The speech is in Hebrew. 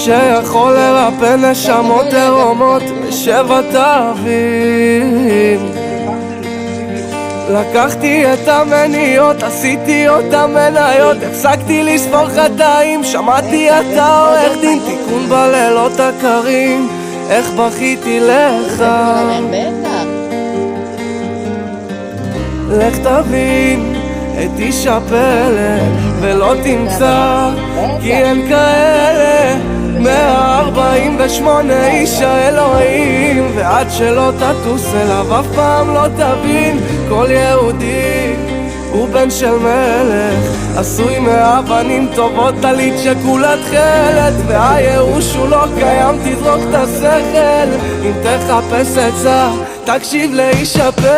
שיכול לרפא נשמות עירומות בשבע תווים. לקחתי את המניות, עשיתי אותם מניות, הפסקתי לספור חטאים, שמעתי אתה עורך דין, תיקון בלילות הקרים, איך בכיתי לך. לך תבין את איש הפלא ולא תמצא, כי אין כאלה 148 איש האלוהים, ועד שלא תטוס אליו אף פעם לא תבין. כל יהודי הוא בן של מלך, עשוי מאבנים טובות, טלית שכולה תכלת, והייאוש הוא לא קיים, תזרוק את השכל. אם תחפש עצה תקשיב לאיש הפלא.